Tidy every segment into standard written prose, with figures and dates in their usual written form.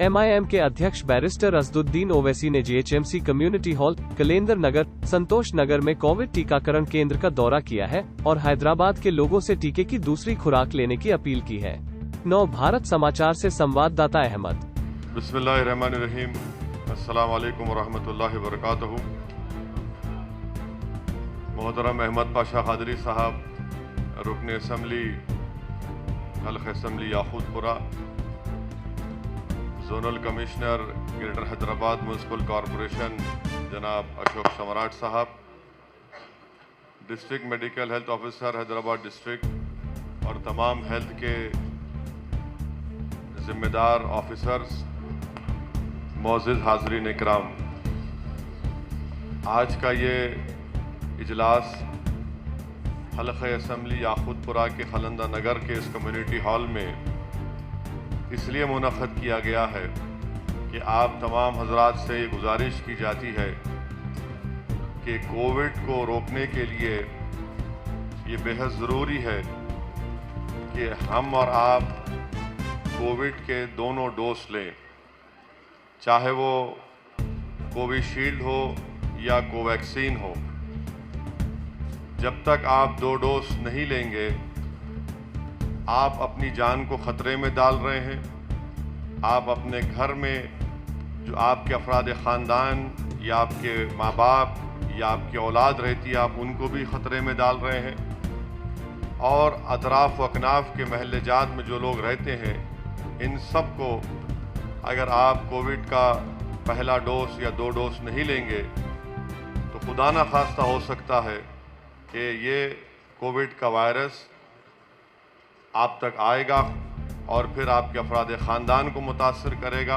MIM के अध्यक्ष barrister Asaduddin Owaisi ने जीएचएमसी कम्युनिटी हॉल, कलेंदर नगर, संतोष नगर में कोविड टीकाकरण केंद्र का दौरा किया है और हैदराबाद के लोगों से टीके की दूसरी खुराक लेने की अपील की है। नव भारत समाचार से संवाददाता अहमद। बिस्मिल्लाहिर्रहमानिर्रहीम। अस्सलाम वालेकुम वरहमतुल्लाहि वबरकातुहू। मोहतरम अहमद पाशा कादरी साहब, रुकन असम्बली हल्क़ assembly Yakutpura, zonal commissioner greater Hyderabad municipal corporation जनाब अशोक सम्राट साहब, district medical health officer Hyderabad district और तमाम हेल्थ के जिम्मेदार ऑफिसर्स, मोअज़्ज़िज़ हाज़रीन इकराम, आज का ये इजलास हल्क़ असम्बली याकूतपुरा के खलंदा नगर के इस कम्युनिटी हॉल में इसलिए मुनक़्क़द किया गया है कि आप तमाम हज़रात से ये गुजारिश की जाती है कि कोविड को रोकने के लिए ये बेहद ज़रूरी है कि हम और आप कोविड के दोनों डोज लें, चाहे वो कोविशील्ड हो या कोवैक्सीन हो। जब तक आप 2 डोज नहीं लेंगे, आप अपनी जान को ख़तरे में डाल रहे हैं। आप अपने घर में जो आपके अफराद ख़ानदान या आपके माँ बाप या आपकी औलाद रहती है, आप उनको भी ख़तरे में डाल रहे हैं। और अतराफ़ व अकनाफ़ के महल्ले जात में जो लोग रहते हैं, इन सब को अगर आप कोविड का पहला डोज या 2 डोज नहीं लेंगे तो खुदा न खास्ता हो सकता है कि ये कोविड का वायरस आप तक आएगा और फिर आपके अफराद ख़ानदान को मुतासर करेगा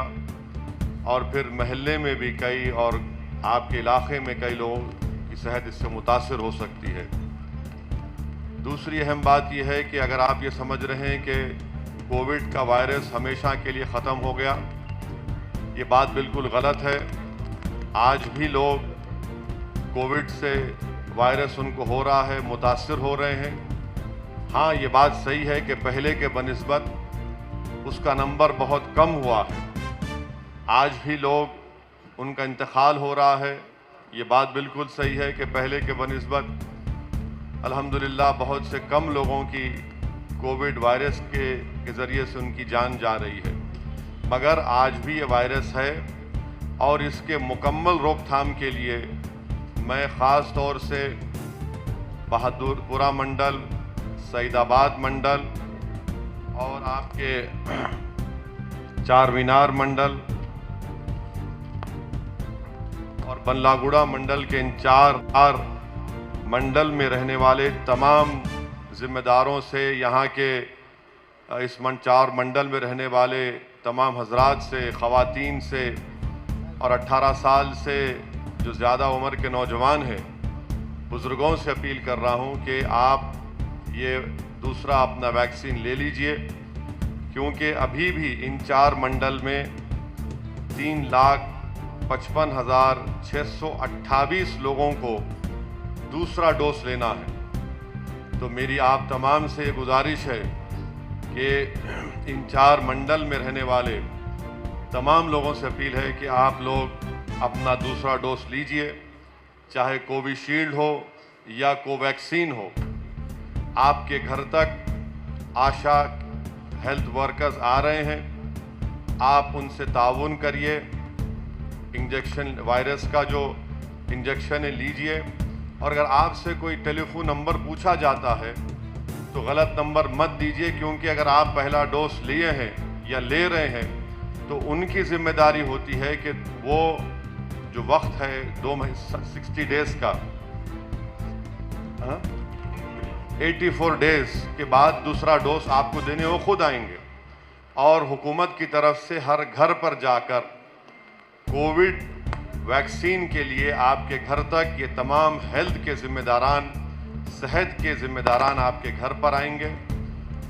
और फिर महल्ले में भी कई और आपके इलाके में कई लोगों की सेहत इससे मुतासर हो सकती है। दूसरी अहम बात यह है कि अगर आप ये समझ रहे हैं कि कोविड का वायरस हमेशा के लिए ख़त्म हो गया, ये बात बिल्कुल गलत है। आज भी लोग कोविड से वायरस उनको हो रहा है, मुतासर हो रहे हैं। हाँ, ये बात सही है कि पहले के बनिस्बत उसका नंबर बहुत कम हुआ है। आज भी लोग उनका इंतकाल हो रहा है। ये बात बिल्कुल सही है कि पहले के बनिस्बत अल्हम्दुलिल्लाह बहुत से कम लोगों की कोविड वायरस के ज़रिए से उनकी जान जा रही है। मगर आज भी ये वायरस है और इसके मुकम्मल रोकथाम के लिए मैं ख़ास तौर से बहादुरपुरा मंडल, सईदाबाद मंडल और आपके चार मीनार मंडल और बल्लागुड़ा मंडल के इन चार मंडल में रहने वाले तमाम ज़िम्मेदारों से, यहाँ के इस 4 मंडल में रहने वाले तमाम हजरात से, ख़वातीन से और 18 साल से जो ज़्यादा उम्र के नौजवान हैं, बुज़ुर्गों से अपील कर रहा हूँ कि आप ये दूसरा अपना वैक्सीन ले लीजिए, क्योंकि अभी भी इन 4 मंडल में 3,55,628 लोगों को दूसरा डोज लेना है। तो मेरी आप तमाम से गुजारिश है कि इन 4 मंडल में रहने वाले तमाम लोगों से अपील है कि आप लोग अपना दूसरा डोज लीजिए, चाहे कोविशील्ड हो या कोवैक्सीन हो। आपके घर तक आशा हेल्थ वर्कर्स आ रहे हैं, आप उनसे ताउन करिए, इंजेक्शन, वायरस का जो इंजेक्शन है लीजिए। और अगर आपसे कोई टेलीफोन नंबर पूछा जाता है तो गलत नंबर मत दीजिए, क्योंकि अगर आप पहला डोज लिए हैं या ले रहे हैं तो उनकी जिम्मेदारी होती है कि वो जो वक्त है 60 डेज़ का, 84 डेज़ के बाद दूसरा डोज आपको देने वो खुद आएंगे। और हुकूमत की तरफ से हर घर पर जाकर कोविड वैक्सीन के लिए आपके घर तक ये तमाम हेल्थ के ज़िम्मेदारान, सेहत के ज़िम्मेदारान आपके घर पर आएंगे,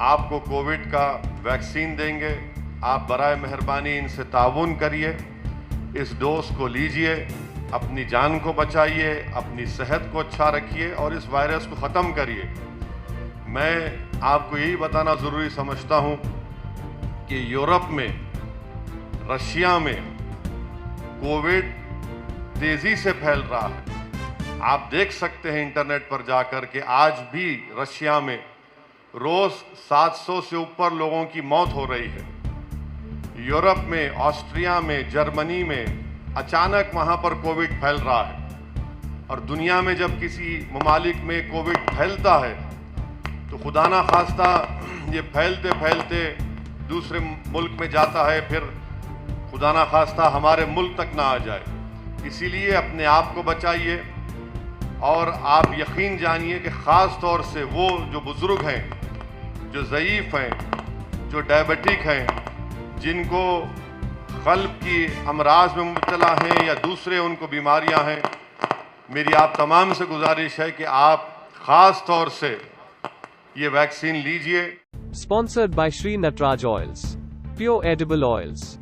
आपको कोविड का वैक्सीन देंगे। आप बराए मेहरबानी इनसे ताउन करिए, इस डोज को लीजिए, अपनी जान को बचाइए, अपनी सेहत को अच्छा रखिए और इस वायरस को ख़त्म करिए। मैं आपको यही बताना ज़रूरी समझता हूँ कि यूरोप में रशिया में कोविड तेजी से फैल रहा है। आप देख सकते हैं इंटरनेट पर जाकर के आज भी रशिया में रोज 700 से ऊपर लोगों की मौत हो रही है। यूरोप में, ऑस्ट्रिया में, जर्मनी में अचानक वहां पर कोविड फैल रहा है। और दुनिया में जब किसी ममालिक में कोविड फैलता है तो खुदा ना खास्ता ये फैलते फैलते दूसरे मुल्क में जाता है, फिर खुदा ना खास्ता हमारे मुल्क तक ना आ जाए। इसीलिए अपने आप को बचाइए और आप यकीन जानिए कि ख़ास तौर से वो जो बुज़ुर्ग हैं, जो ज़ईफ़ हैं, जो डायबिटिक हैं, जिनको क़ल्ब की अमराज में मुब्तला हैं या दूसरे उनको बीमारियां हैं, मेरी आप तमाम से गुजारिश है कि आप ख़ास तौर से ये वैक्सीन लीजिए। Sponsored by Shri Natraj oils, pure edible oils.